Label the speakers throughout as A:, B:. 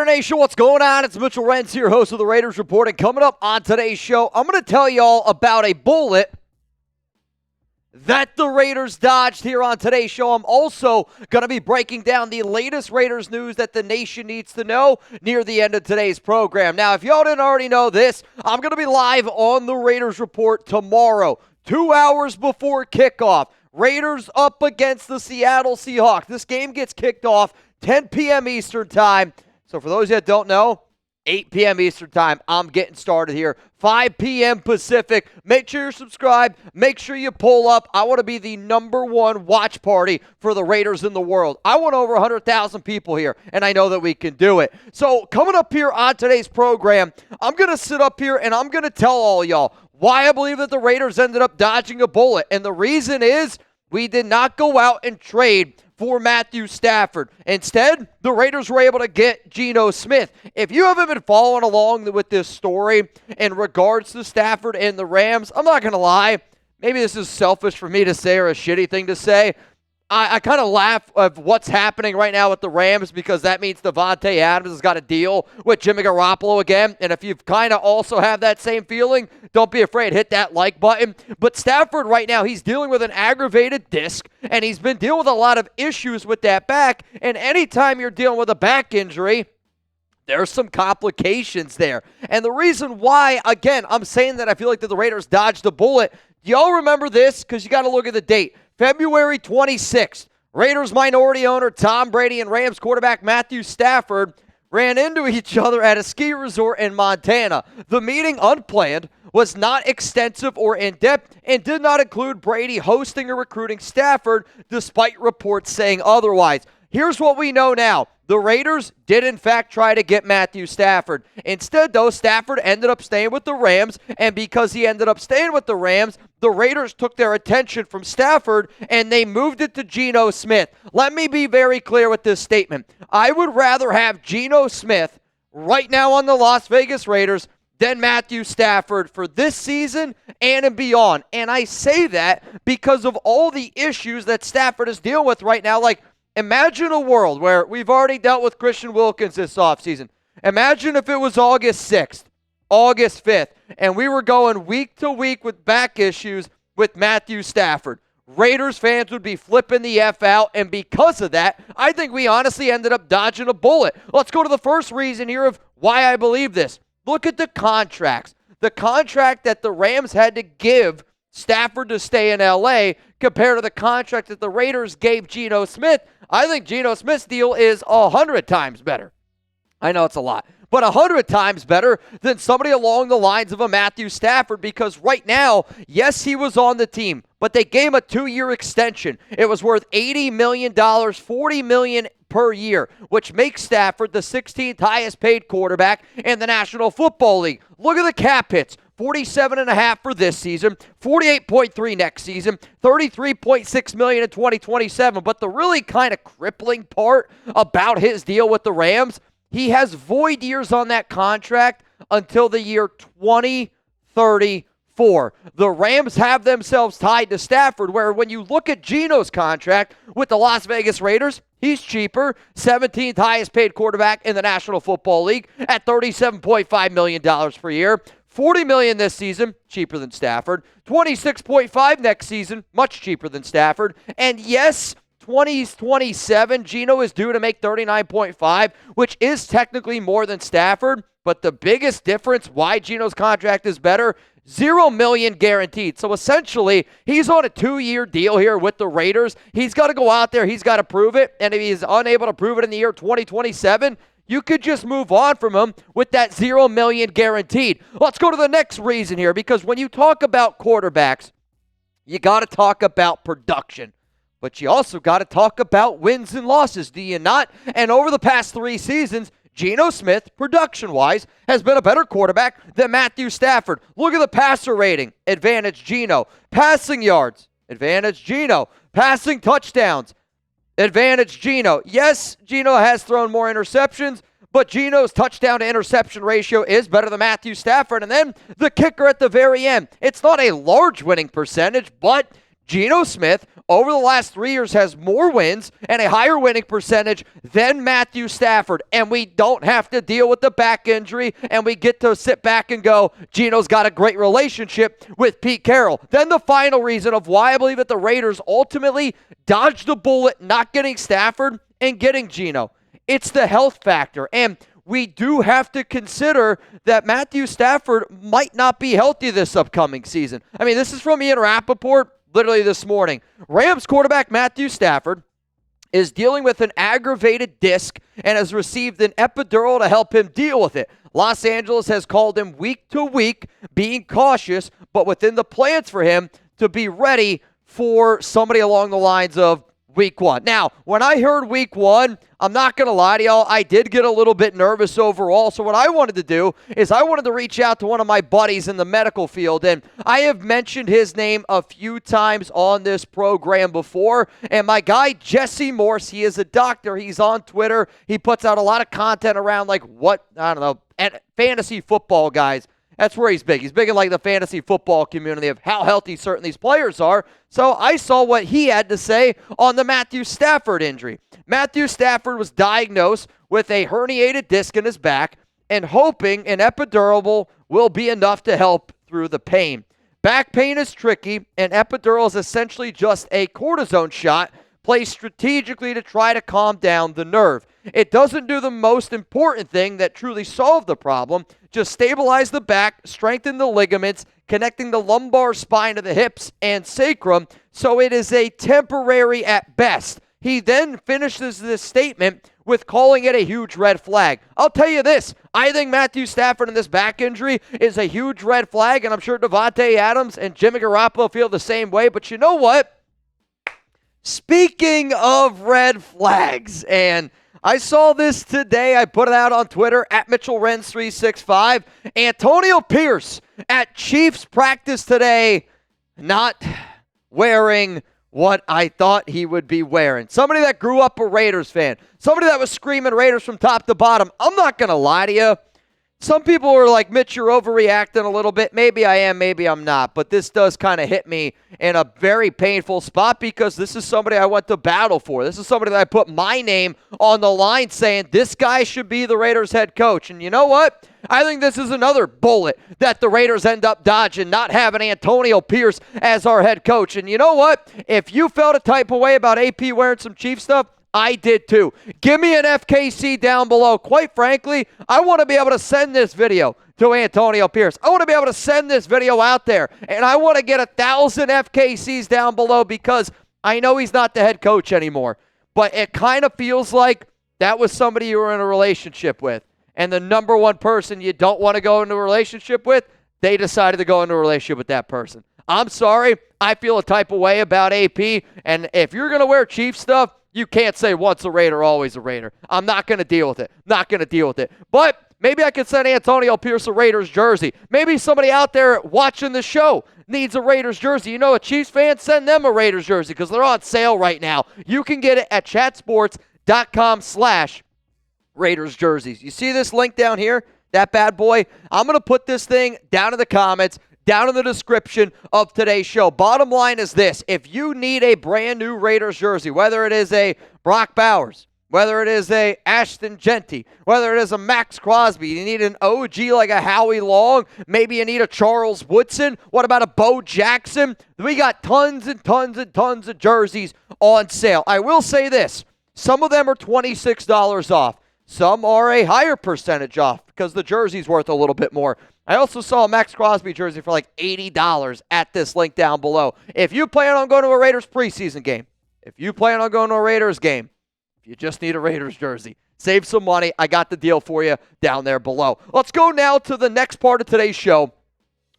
A: Nation, what's going on? It's Mitchell Renz here, host of the Raiders Report, and coming up on today's show, I'm going to tell y'all about a bullet that the Raiders dodged here on today's show. I'm also going to be breaking down the latest Raiders news that the nation needs to know near the end of today's program. Now, if y'all didn't already know this, I'm going to be live on the Raiders Report tomorrow, 2 hours before kickoff. Raiders up against the Seattle Seahawks. This game gets kicked off 10 p.m. Eastern time. So for those that don't know, 8 p.m. Eastern time, I'm getting started here. 5 p.m. Pacific. Make sure you're subscribed. Make sure you pull up. I want to be the #1 watch party for the Raiders in the world. I want over 100,000 people here, and I know that we can do it. So coming up here on today's program, I'm going to sit up here and I'm going to tell all y'all why I believe that the Raiders ended up dodging a bullet. And the reason is we did not go out and trade for Matthew Stafford. Instead, the Raiders were able to get Geno Smith. If you haven't been following along with this story in regards to Stafford and the Rams, I'm not going to lie. Maybe this is selfish for me to say or a shitty thing to say. I kind of laugh at what's happening right now with the Rams because that means Davante Adams has got a deal with Jimmy Garoppolo again. And if you kind of also have that same feeling, don't be afraid. Hit that like button. But Stafford right now, he's dealing with an aggravated disc, and he's been dealing with a lot of issues with that back. And anytime you're dealing with a back injury, there's some complications there. And the reason why, again, I'm saying that I feel like that the Raiders dodged a bullet, do y'all remember this? Because you got to look at the date. February 26th, Raiders minority owner Tom Brady and Rams quarterback Matthew Stafford ran into each other at a ski resort in Montana. The meeting, unplanned, was not extensive or in-depth and did not include Brady hosting or recruiting Stafford, despite reports saying otherwise. Here's what we know now. The Raiders did, in fact, try to get Matthew Stafford. Instead, though, Stafford ended up staying with the Rams, and because he ended up staying with the Rams, the Raiders took their attention from Stafford, and they moved it to Geno Smith. Let me be very clear with this statement. I would rather have Geno Smith right now on the Las Vegas Raiders than Matthew Stafford for this season and beyond. And I say that because of all the issues that Stafford is dealing with right now. Like, imagine a world where we've already dealt with Christian Wilkins this offseason. Imagine if it was August 6th, August 5th, and we were going week to week with back issues with Matthew Stafford. Raiders fans would be flipping the F out, and because of that, I think we honestly ended up dodging a bullet. Let's go to the first reason here of why I believe this. Look at the contracts. The contract that the Rams had to give Stafford to stay in L.A. compared to the contract that the Raiders gave Geno Smith. I think Geno Smith's deal is 100 times better. I know it's a lot, but 100 times better than somebody along the lines of a Matthew Stafford, because right now, yes, he was on the team, but they gave him a 2-year extension. It was worth $80 million, $40 million per year, which makes Stafford the 16th highest paid quarterback in the National Football League. Look at the cap hits. 47.5 for this season, 48.3 next season, 33.6 million in 2027. But the really kind of crippling part about his deal with the Rams, he has void years on that contract until the year 2034. The Rams have themselves tied to Stafford, where when you look at Geno's contract with the Las Vegas Raiders, he's cheaper, 17th highest paid quarterback in the National Football League at $37.5 million per year. $40 million this season, cheaper than Stafford. $26.5 next season, much cheaper than Stafford. And yes, 2027, Geno is due to make $39.5, which is technically more than Stafford. But the biggest difference why Geno's contract is better, $0 million guaranteed. So essentially, he's on a 2-year deal here with the Raiders. He's got to go out there. He's got to prove it. And if he's unable to prove it in the year 2027, you could just move on from him with that $0 million guaranteed. Let's go to the next reason here, because when you talk about quarterbacks, you got to talk about production. But you also got to talk about wins and losses, do you not? And over the past 3 seasons, Geno Smith, production-wise, has been a better quarterback than Matthew Stafford. Look at the passer rating. Advantage Geno. Passing yards. Advantage Geno. Passing touchdowns. Advantage Geno. Yes, Geno has thrown more interceptions, but Geno's touchdown to interception ratio is better than Matthew Stafford. And then the kicker at the very end. It's not a large winning percentage, but Geno Smith, over the last 3 years, has more wins and a higher winning percentage than Matthew Stafford. And we don't have to deal with the back injury, and we get to sit back and go, Geno's got a great relationship with Pete Carroll. Then the final reason of why I believe that the Raiders ultimately dodged the bullet not getting Stafford and getting Geno. It's the health factor. And we do have to consider that Matthew Stafford might not be healthy this upcoming season. I mean, this is from Ian Rapoport literally this morning. Rams quarterback Matthew Stafford is dealing with an aggravated disc and has received an epidural to help him deal with it. Los Angeles has called him week to week, being cautious, but within the plans for him to be ready for somebody along the lines of week one. Now, when I heard week one, I'm not going to lie to y'all, I did get a little bit nervous overall. So what I wanted to do is I wanted to reach out to one of my buddies in the medical field. And I have mentioned his name a few times on this program before. And my guy, Jesse Morse, he is a doctor. He's on Twitter. He puts out a lot of content around fantasy football, guys. That's where he's big. He's big in like the fantasy football community of how healthy certain these players are. So I saw what he had to say on the Matthew Stafford injury. Matthew Stafford was diagnosed with a herniated disc in his back and hoping an epidural will be enough to help through the pain. Back pain is tricky, and epidural is essentially just a cortisone shot placed strategically to try to calm down the nerve. It doesn't do the most important thing that truly solved the problem, just stabilize the back, strengthen the ligaments, connecting the lumbar spine to the hips and sacrum, so it is a temporary at best. He then finishes this statement with calling it a huge red flag. I'll tell you this, I think Matthew Stafford in this back injury is a huge red flag, and I'm sure Davante Adams and Jimmy Garoppolo feel the same way, but you know what? Speaking of red flags, and I saw this today. I put it out on Twitter, at Mitchell Renz 365. Antonio Pierce at Chiefs practice today, not wearing what I thought he would be wearing. Somebody that grew up a Raiders fan. Somebody that was screaming Raiders from top to bottom. I'm not going to lie to you. Some people are like, Mitch, you're overreacting a little bit. Maybe I am, maybe I'm not. But this does kind of hit me in a very painful spot because this is somebody I went to battle for. This is somebody that I put my name on the line saying this guy should be the Raiders head coach. And you know what? I think this is another bullet that the Raiders end up dodging, not having Antonio Pierce as our head coach. And you know what? If you felt a type of way about AP wearing some Chief stuff, I did too. Give me an FKC down below. Quite frankly, I want to be able to send this video to Antonio Pierce. I want to be able to send this video out there, and I want to get 1,000 FKCs down below because I know he's not the head coach anymore. But it kind of feels like that was somebody you were in a relationship with, and the number one person you don't want to go into a relationship with, they decided to go into a relationship with that person. I'm sorry. I feel a type of way about AP, and if you're going to wear Chief stuff, you can't say once a Raider, always a Raider. I'm not going to deal with it. Not going to deal with it. But maybe I could send Antonio Pierce a Raiders jersey. Maybe somebody out there watching the show needs a Raiders jersey. You know a Chiefs fan? Send them a Raiders jersey because they're on sale right now. You can get it at chatsports.com/Raiders jerseys. You see this link down here? That bad boy? I'm going to put this thing down in the comments, down in the description of today's show. Bottom line is this. If you need a brand new Raiders jersey, whether it is a Brock Bowers, whether it is a Ashton Genty, whether it is a Max Crosby, you need an OG like a Howie Long, maybe you need a Charles Woodson, what about a Bo Jackson? We got tons and tons and tons of jerseys on sale. I will say this. Some of them are $26 off. Some are a higher percentage off because the jersey's worth a little bit more. I also saw a Max Crosby jersey for like $80 at this link down below. If you plan on going to a Raiders preseason game, if you plan on going to a Raiders game, if you just need a Raiders jersey, save some money. I got the deal for you down there below. Let's go now to the next part of today's show,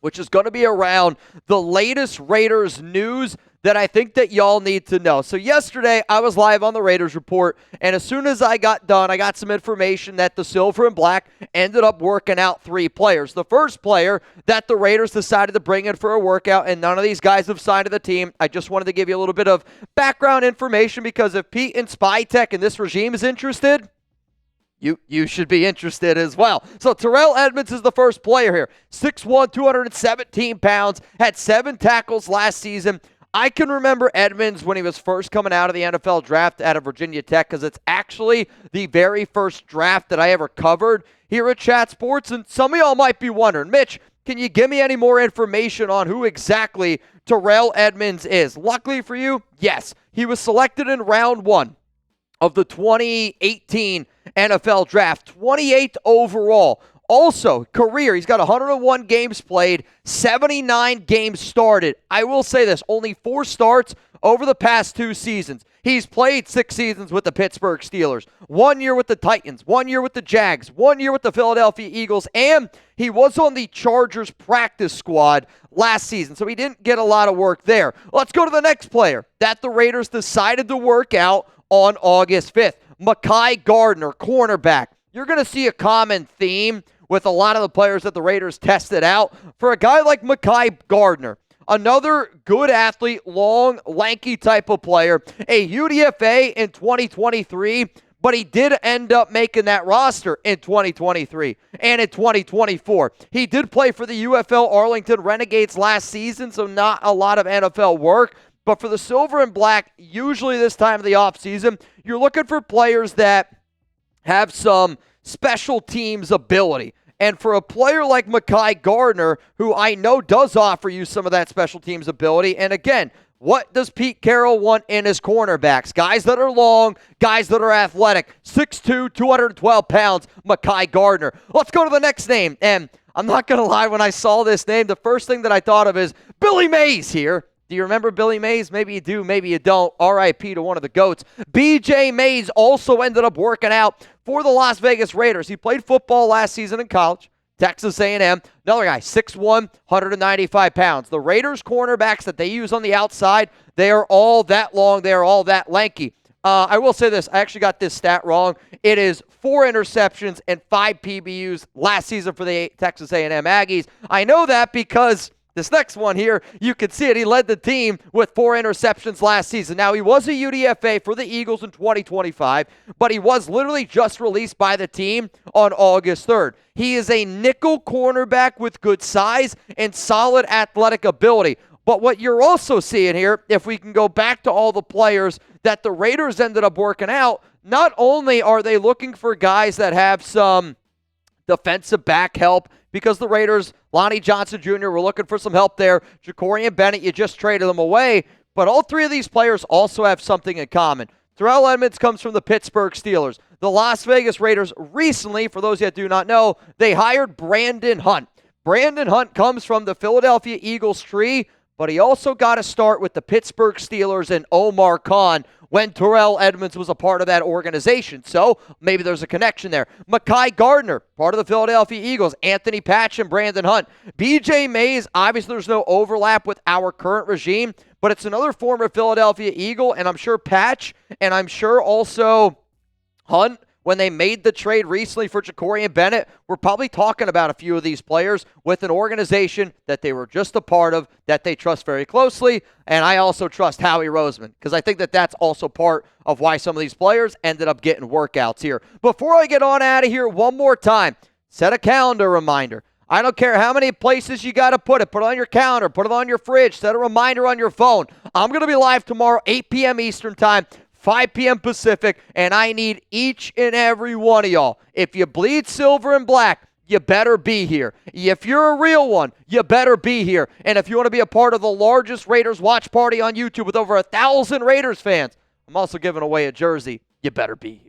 A: which is going to be around the latest Raiders news that I think that y'all need to know. So yesterday, I was live on the Raiders Report, and as soon as I got done, I got some information that the Silver and Black ended up working out 3 players. The first player that the Raiders decided to bring in for a workout, and none of these guys have signed to the team. I just wanted to give you a little bit of background information because if Pete and Spy Tech and this regime is interested, you should be interested as well. So Terrell Edmunds is the first player here. 6'1", 217 pounds, had 7 tackles last season. I can remember Edmonds when he was first coming out of the NFL draft out of Virginia Tech because it's actually the very first draft that I ever covered here at Chat Sports. And some of y'all might be wondering, Mitch, can you give me any more information on who exactly Terrell Edmonds is? Luckily for you, yes. He was selected in round 1 of the 2018 NFL Draft, 28th overall. Also, career, he's got 101 games played, 79 games started. I will say this, only 4 starts over the past 2 seasons. He's played 6 seasons with the Pittsburgh Steelers, 1 year with the Titans, 1 year with the Jags, 1 year with the Philadelphia Eagles, and he was on the Chargers practice squad last season, so he didn't get a lot of work there. Let's go to the next player that the Raiders decided to work out on August 5th. Mekhi Gardner, cornerback. You're going to see a common theme with a lot of the players that the Raiders tested out. For a guy like Mekhi Gardner, another good athlete, long, lanky type of player, a UDFA in 2023, but he did end up making that roster in 2023 and in 2024. He did play for the UFL Arlington Renegades last season, so not a lot of NFL work. But for the Silver and Black, usually this time of the offseason, you're looking for players that have some special teams ability. And for a player like Mekhi Gardner, who I know does offer you some of that special teams ability, and again, what does Pete Carroll want in his cornerbacks? Guys that are long, guys that are athletic. 6'2", 212 pounds, Mekhi Gardner. Let's go to the next name. And I'm not going to lie, when I saw this name, the first thing that I thought of is Billy Mays here. Do you remember Billy Mays? Maybe you do, maybe you don't. R.I.P. to one of the GOATs. B.J. Mays also ended up working out for the Las Vegas Raiders. He played football last season in college, Texas A&M. Another guy, 6'1", 195 pounds. The Raiders cornerbacks that they use on the outside, they are all that long. They are all that lanky. I will say this. I actually got this stat wrong. It is 4 interceptions and 5 PBUs last season for the Texas A&M Aggies. I know that because this next one here, you can see it. He led the team with 4 interceptions last season. Now, he was a UDFA for the Eagles in 2025, but he was literally just released by the team on August 3rd. He is a nickel cornerback with good size and solid athletic ability. But what you're also seeing here, if we can go back to all the players that the Raiders ended up working out, not only are they looking for guys that have some defensive back help, because the Raiders, Lonnie Johnson Jr., were looking for some help there. Ja'Cory Bennett, you just traded them away. But all 3 of these players also have something in common. Terrell Edmonds comes from the Pittsburgh Steelers. The Las Vegas Raiders recently, for those that do not know, they hired Brandon Hunt. Brandon Hunt comes from the Philadelphia Eagles tree, but he also got a start with the Pittsburgh Steelers and Omar Khan when Terrell Edmonds was a part of that organization. So maybe there's a connection there. Mekhi Gardner, part of the Philadelphia Eagles. Anthony Patch and Brandon Hunt. B.J. Mays, obviously there's no overlap with our current regime, but it's another former Philadelphia Eagle, and I'm sure Patch, and I'm sure also Hunt, when they made the trade recently for Ja'Cory Bennett, we're probably talking about a few of these players with an organization that they were just a part of, that they trust very closely. And I also trust Howie Roseman, because I think that that's also part of why some of these players ended up getting workouts here. Before I get on out of here, one more time, set a calendar reminder. I don't care how many places you got to put it. Put it on your calendar. Put it on your fridge. Set a reminder on your phone. I'm going to be live tomorrow, 8 p.m. Eastern Time. 5 p.m. Pacific, and I need each and every one of y'all. If you bleed silver and black, you better be here. If you're a real one, you better be here. And if you want to be a part of the largest Raiders watch party on YouTube with over 1,000 Raiders fans, I'm also giving away a jersey. You better be here.